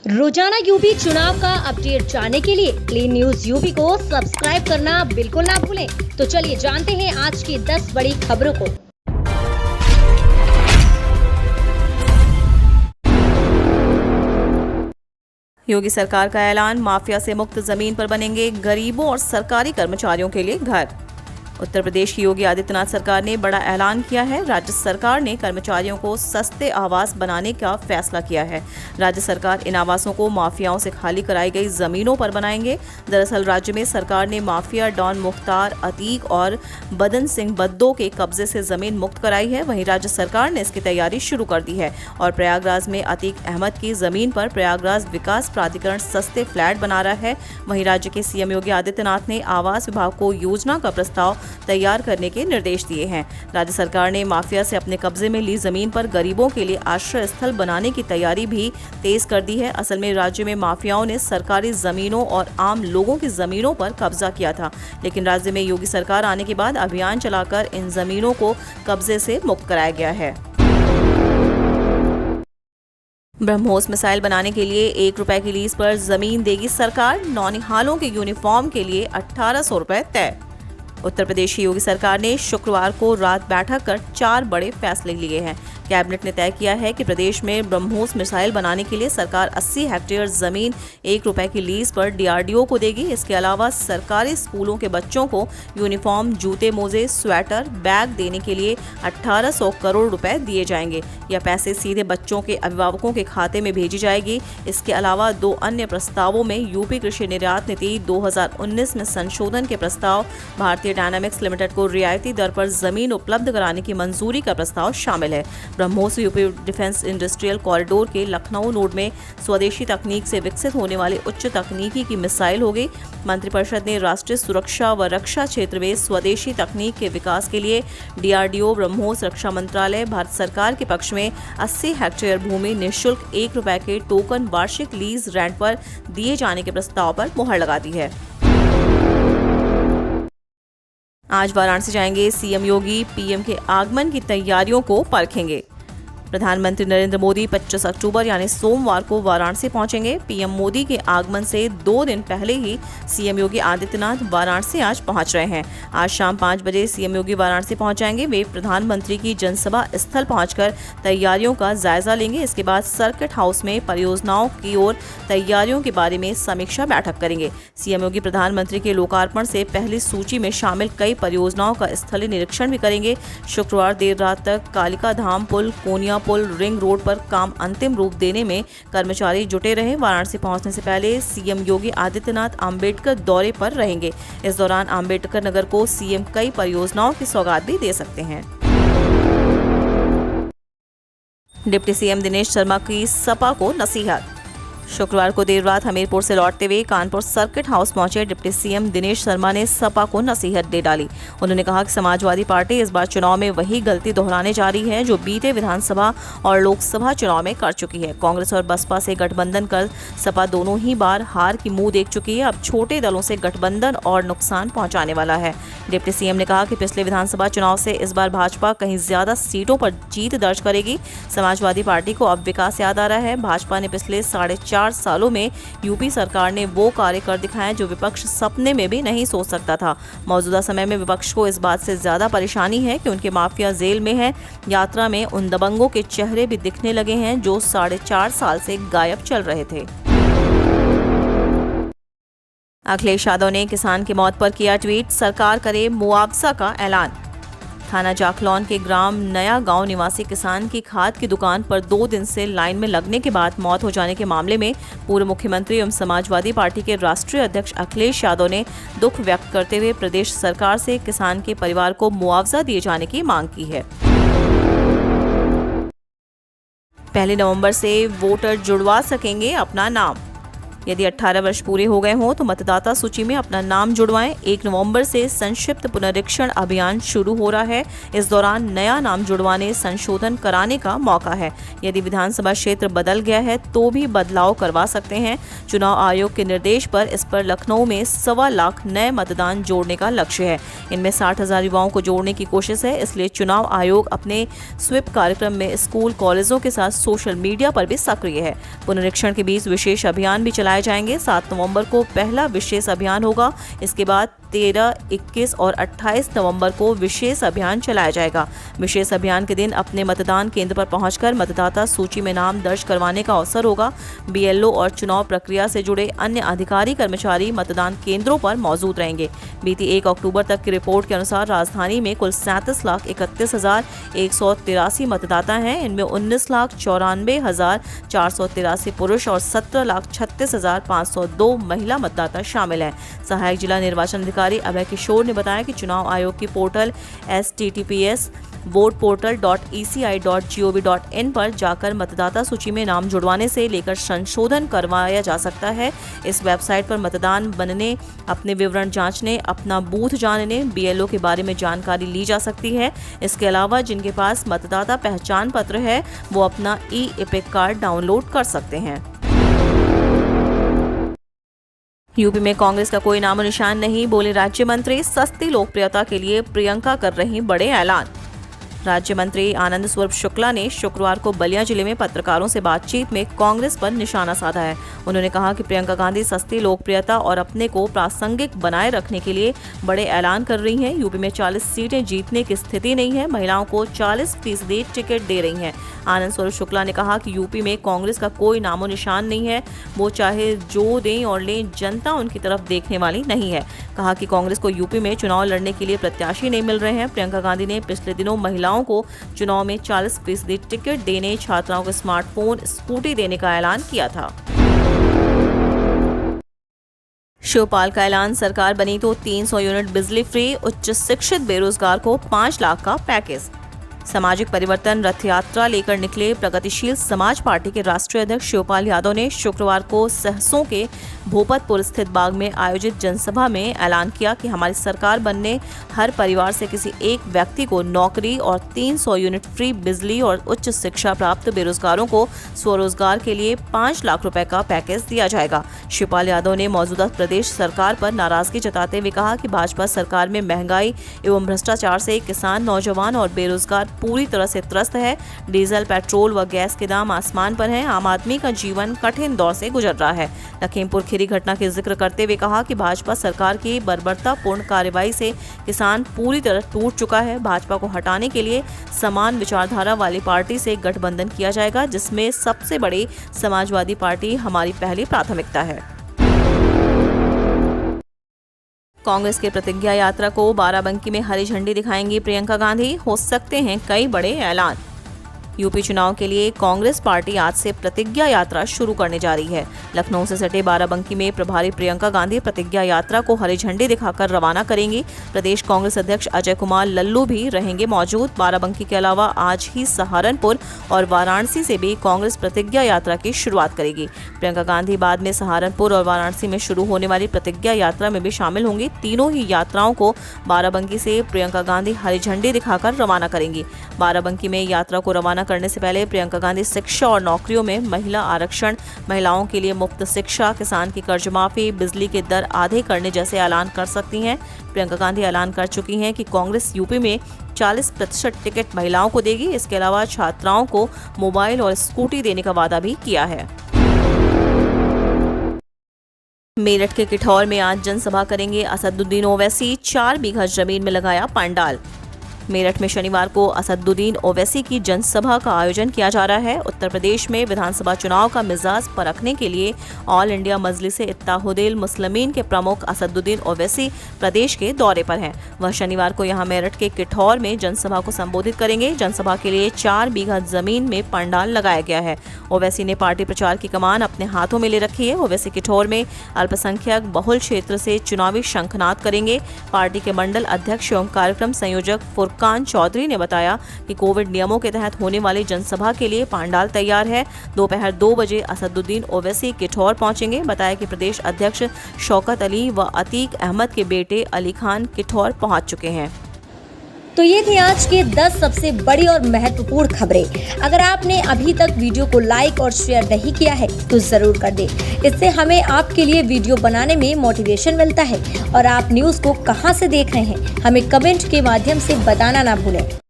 रोजाना यूपी चुनाव का अपडेट जानने के लिए क्लीन न्यूज यूपी को सब्सक्राइब करना बिल्कुल ना भूलें। तो चलिए जानते हैं आज की 10 बड़ी खबरों को। योगी सरकार का ऐलान, माफिया से मुक्त जमीन पर बनेंगे गरीबों और सरकारी कर्मचारियों के लिए घर। उत्तर प्रदेश की योगी आदित्यनाथ सरकार ने बड़ा ऐलान किया है। राज्य सरकार ने कर्मचारियों को सस्ते आवास बनाने का फैसला किया है। राज्य सरकार इन आवासों को माफियाओं से खाली कराई गई जमीनों पर बनाएंगे। दरअसल राज्य में सरकार ने माफिया डॉन मुख्तार अतीक और बदन सिंह बद्दो के कब्जे से जमीन मुक्त कराई है। वहीं राज्य सरकार ने इसकी तैयारी शुरू कर दी है और प्रयागराज में अतीक अहमद की जमीन पर प्रयागराज विकास प्राधिकरण सस्ते फ्लैट बना रहा है। वहीं राज्य के सीएम योगी आदित्यनाथ ने आवास विभाग को योजना का प्रस्ताव तैयार करने के निर्देश दिए हैं। राज्य सरकार ने माफिया से अपने कब्जे में ली जमीन पर गरीबों के लिए आश्रय स्थल बनाने की तैयारी भी तेज कर दी है। असल में राज्य में माफियाओं ने सरकारी जमीनों और आम लोगों की जमीनों पर कब्जा किया था, लेकिन राज्य में योगी सरकार आने के बाद अभियान चलाकर इन जमीनों को कब्जे से मुक्त कराया गया है। ब्रह्मोस मिसाइल बनाने के लिए 1 रुपए की लीज पर जमीन देगी सरकार। नौनिहालों के यूनिफॉर्म के लिए 1800 रुपए तय। उत्तर प्रदेश की योगी सरकार ने शुक्रवार को रात बैठक कर 4 बड़े फैसले लिए हैं। कैबिनेट ने तय किया है कि प्रदेश में ब्रह्मोस मिसाइल बनाने के लिए सरकार 80 हेक्टेयर जमीन 1 रुपए की लीज पर डीआरडीओ को देगी। इसके अलावा सरकारी स्कूलों के बच्चों को यूनिफॉर्म, जूते, मोजे, स्वेटर, बैग देने के लिए 1800 करोड़ रुपए दिए जाएंगे। यह पैसे सीधे बच्चों के अभिभावकों के खाते में भेजी जाएगी। इसके अलावा 2 अन्य प्रस्तावों में यूपी कृषि निर्यात नीति 2019 में संशोधन के प्रस्ताव, भारतीय डायनामिक्स लिमिटेड को रियायती दर पर जमीन उपलब्ध कराने की मंजूरी का प्रस्ताव शामिल है। BrahMos UP defence industrial corridor के लखनऊ नोड में स्वदेशी तकनीक से विकसित होने वाले उच्च तकनीकी की मिसाइल होगी। मंत्रिपरिषद ने राष्ट्रीय सुरक्षा व रक्षा क्षेत्र में स्वदेशी तकनीक के विकास के लिए डीआरडीओ, ब्रह्मोस, रक्षा मंत्रालय, भारत सरकार के पक्ष में 80 हेक्टेयर भूमि निःशुल्क 1 रुपए के टोकन वार्षिक लीज रेंट पर दिए जाने के प्रस्ताव पर मुहर लगा दी है। आज वाराणसी जाएंगे सीएम योगी, पीएम के आगमन की तैयारियों को परखेंगे। प्रधानमंत्री नरेंद्र मोदी 25 अक्टूबर यानी सोमवार को वाराणसी पहुंचेंगे। पीएम मोदी के आगमन से 2 दिन पहले ही सीएम योगी आदित्यनाथ वाराणसी आज पहुंच रहे हैं। आज शाम 5 बजे सीएम योगी वाराणसी पहुंच जाएंगे। वे प्रधानमंत्री की जनसभा स्थल पहुंचकर तैयारियों का जायजा लेंगे। इसके बाद सर्किट हाउस में परियोजनाओं की ओर तैयारियों के बारे में समीक्षा बैठक करेंगे। सीएम योगी प्रधानमंत्री के लोकार्पण से पहली सूची में शामिल कई परियोजनाओं का स्थलीय निरीक्षण भी करेंगे। शुक्रवार देर रात तक कालिका धाम पुल, कोनिया पुल, रिंग रोड पर काम अंतिम रूप देने में कर्मचारी जुटे रहे। वाराणसी पहुंचने से पहले सीएम योगी आदित्यनाथ अंबेडकर दौरे पर रहेंगे। इस दौरान अंबेडकर नगर को सीएम कई परियोजनाओं की सौगात भी दे सकते हैं। डिप्टी सीएम दिनेश शर्मा की सपा को नसीहत। शुक्रवार को देर रात हमीरपुर से लौटते हुए कानपुर सर्किट हाउस पहुंचे डिप्टी सीएम दिनेश शर्मा ने सपा को नसीहत दे डाली। उन्होंने कहा कि समाजवादी पार्टी इस बार चुनाव में वही गलती दोहराने जा रही है जो बीते विधानसभा और लोकसभा चुनाव में कर चुकी है। कांग्रेस और बसपा से गठबंधन कर सपा दोनों ही बार हार की मुंह देख चुकी है। अब छोटे दलों से गठबंधन और नुकसान पहुंचाने वाला है। डिप्टी सीएम ने कहा कि पिछले विधानसभा चुनाव से इस बार भाजपा कहीं ज्यादा सीटों पर जीत दर्ज करेगी। समाजवादी पार्टी को अब विकास याद आ रहा है। भाजपा ने पिछले 4.5 सालों में यूपी सरकार ने वो कार्य कर दिखाए जो विपक्ष सपने में भी नहीं सोच सकता था। मौजूदा समय में विपक्ष को इस बात से ज्यादा परेशानी है कि उनके माफिया जेल में है। यात्रा में उन दबंगों के चेहरे भी दिखने लगे हैं जो 4.5 साल से गायब चल रहे थे। अखिलेश यादव ने किसान की मौत पर किया ट्वीट, सरकार करे मुआवजा का ऐलान। थाना जाखलौन के ग्राम नया गांव निवासी किसान की खाद की दुकान पर 2 दिन से लाइन में लगने के बाद मौत हो जाने के मामले में पूर्व मुख्यमंत्री एवं समाजवादी पार्टी के राष्ट्रीय अध्यक्ष अखिलेश यादव ने दुख व्यक्त करते हुए प्रदेश सरकार से किसान के परिवार को मुआवजा दिए जाने की मांग की है। 1 नवंबर से वोटर जुड़वा सकेंगे अपना नाम। यदि 18 वर्ष पूरे हो गए हों तो मतदाता सूची में अपना नाम जुड़वाएं। 1 नवंबर से संक्षिप्त पुनरीक्षण अभियान शुरू हो रहा है। इस दौरान नया नाम जुड़वाने, संशोधन कराने का मौका है। यदि विधानसभा क्षेत्र बदल गया है तो भी बदलाव करवा सकते हैं। चुनाव आयोग के निर्देश पर इस पर लखनऊ में 1.25 लाख नए मतदान जोड़ने का लक्ष्य है। इनमें 60,000 युवाओं को जोड़ने की कोशिश है। इसलिए चुनाव आयोग अपने स्वीप कार्यक्रम में स्कूल, कॉलेजों के साथ सोशल मीडिया पर भी सक्रिय है। पुनरीक्षण के बीच विशेष अभियान भी चलाए जाएंगे। 7 नवंबर को पहला विशेष अभियान होगा। इसके बाद 13, 21 और 28 नवंबर को विशेष अभियान चलाया जाएगा। विशेष अभियान के दिन अपने मतदान केंद्र पर पहुंचकर मतदाता सूची में नाम दर्ज करवाने का अवसर होगा। बीएलओ और चुनाव प्रक्रिया से जुड़े अन्य अधिकारी, कर्मचारी मतदान केंद्रों पर मौजूद रहेंगे। बीती 1 अक्टूबर तक की रिपोर्ट के अनुसार राजधानी में कुल 37,31,183 मतदाता हैं। इनमें 19,94,483 पुरुष और 17,36,502 महिला मतदाता शामिल हैं। सहायक जिला निर्वाचन अधिकारी अभय किशोर ने बताया कि चुनाव आयोग की पोर्टल https://voteportal.eci.gov.in पर जाकर मतदाता सूची में नाम जुड़वाने से लेकर संशोधन करवाया जा सकता है। इस वेबसाइट पर मतदान बनने, अपने विवरण जांचने, अपना बूथ जानने, बीएलओ के बारे में जानकारी ली जा सकती है। इसके अलावा जिनके पास मतदाता पहचान पत्र है वो अपना ई-एपिक कार्ड डाउनलोड कर सकते हैं। यूपी में कांग्रेस का कोई नामो निशान नहीं, बोले राज्य मंत्री। सस्ती लोकप्रियता के लिए प्रियंका कर रही बड़े ऐलान। राज्य मंत्री आनंद स्वरूप शुक्ला ने शुक्रवार को बलिया जिले में पत्रकारों से बातचीत में कांग्रेस पर निशाना साधा है। उन्होंने कहा कि प्रियंका गांधी सस्ती लोकप्रियता और अपने को प्रासंगिक बनाए रखने के लिए बड़े ऐलान कर रही हैं। यूपी में 40 सीटें जीतने की स्थिति नहीं है, महिलाओं को 40% टिकट दे रही हैं। आनंद स्वरूप शुक्ला ने कहा कि यूपी में कांग्रेस का कोई नामो निशान नहीं है, वो चाहे जो दें और लें, जनता उनकी तरफ देखने वाली नहीं है। कहा कि कांग्रेस को यूपी में चुनाव लड़ने के लिए प्रत्याशी नहीं मिल रहे हैं। प्रियंका गांधी ने पिछले दिनों महिलाओं को चुनाव में 40% टिकट देने, छात्राओं को स्मार्टफोन, स्कूटी देने का ऐलान किया था। शिवपाल का ऐलान, सरकार बनी तो 300 यूनिट बिजली फ्री, उच्च शिक्षित बेरोजगार को 5 लाख का पैकेज। सामाजिक परिवर्तन रथ यात्रा लेकर निकले प्रगतिशील समाज पार्टी के राष्ट्रीय अध्यक्ष शिवपाल यादव ने शुक्रवार को सहसों के भोपतपुर स्थित बाग में आयोजित जनसभा में ऐलान किया कि हमारी सरकार बनने हर परिवार से किसी एक व्यक्ति को नौकरी और 300 यूनिट फ्री बिजली और उच्च शिक्षा प्राप्त बेरोजगारों को स्वरोजगार के लिए 5 लाख रुपए का पैकेज दिया जाएगा। शिवपाल यादव ने मौजूदा प्रदेश सरकार पर नाराजगी जताते हुए कहा कि भाजपा सरकार में महंगाई एवं भ्रष्टाचार से किसान, नौजवान और बेरोजगार पूरी तरह से त्रस्त है। डीजल, पेट्रोल व गैस के दाम आसमान पर हैं। आम आदमी का जीवन कठिन दौर से गुजर रहा है। लखीमपुर खीरी घटना के जिक्र करते हुए कहा कि भाजपा सरकार की बर्बरतापूर्ण कार्रवाई से किसान पूरी तरह टूट चुका है। भाजपा को हटाने के लिए समान विचारधारा वाली पार्टी से गठबंधन किया जाएगा, जिसमें सबसे बड़ी समाजवादी पार्टी हमारी पहली प्राथमिकता है। कांग्रेस के प्रतिज्ञा यात्रा को बाराबंकी में हरी झंडी दिखाएंगी प्रियंका गांधी। हो सकते हैं कई बड़े ऐलान। यूपी चुनाव के लिए कांग्रेस पार्टी आज से प्रतिज्ञा यात्रा शुरू करने जा रही है। लखनऊ से सटे बाराबंकी में प्रभारी प्रियंका गांधी प्रतिज्ञा यात्रा को हरी झंडी दिखाकर रवाना करेंगी। प्रदेश कांग्रेस अध्यक्ष अजय कुमार लल्लू भी रहेंगे मौजूद। बाराबंकी के अलावा आज ही सहारनपुर और वाराणसी से भी कांग्रेस प्रतिज्ञा यात्रा की शुरुआत करेगी। प्रियंका गांधी बाद में सहारनपुर और वाराणसी में शुरू होने वाली प्रतिज्ञा यात्रा में भी शामिल होंगी। तीनों ही यात्राओं को बाराबंकी से प्रियंका गांधी हरी झंडी दिखाकर रवाना करेंगी। बाराबंकी में यात्रा को रवाना करने से पहले प्रियंका गांधी शिक्षा और नौकरियों में महिला आरक्षण, महिलाओं के लिए मुफ्त शिक्षा, किसान की कर्ज माफी, बिजली के दर आधे करने जैसे ऐलान कर सकती हैं। प्रियंका गांधी ऐलान कर चुकी हैं कि कांग्रेस यूपी में 40% टिकट महिलाओं को देगी। इसके अलावा छात्राओं को मोबाइल और स्कूटी देने का वादा भी किया है। मेरठ के किठौर में आज जनसभा करेंगे असदुद्दीन ओवैसी। 4 बीघा जमीन में लगाया पंडाल। मेरठ में शनिवार को असदुद्दीन ओवैसी की जनसभा का आयोजन किया जा रहा है। उत्तर प्रदेश में विधानसभा चुनाव का मिजाज परखने के लिए ऑल इंडिया मजलिस-ए-इत्तेहादुल मुस्लिमीन के प्रमुख असदुद्दीन ओवैसी प्रदेश के दौरे पर हैं। वह शनिवार को यहां मेरठ के किठौर में जनसभा को संबोधित करेंगे। जनसभा के लिए 4 बीघा जमीन में पंडाल लगाया गया है। ओवैसी ने पार्टी प्रचार की कमान अपने हाथों में ले रखी है। ओवैसी किठौर में अल्पसंख्यक बहुल क्षेत्र से चुनावी शंखनाद करेंगे। पार्टी के मंडल अध्यक्ष एवं कार्यक्रम संयोजक मक्कान चौधरी ने बताया कि कोविड नियमों के तहत होने वाली जनसभा के लिए पांडाल तैयार है। दोपहर 2 बजे असदुद्दीन ओवैसी किठौर पहुंचेंगे। बताया कि प्रदेश अध्यक्ष शौकत अली व अतीक अहमद के बेटे अली खान किठौर पहुंच चुके हैं। तो ये थी आज के 10 सबसे बड़ी और महत्वपूर्ण खबरें। अगर आपने अभी तक वीडियो को लाइक और शेयर नहीं किया है तो जरूर कर दें। इससे हमें आपके लिए वीडियो बनाने में मोटिवेशन मिलता है। और आप न्यूज़ को कहां से देख रहे हैं हमें कमेंट के माध्यम से बताना ना भूलें।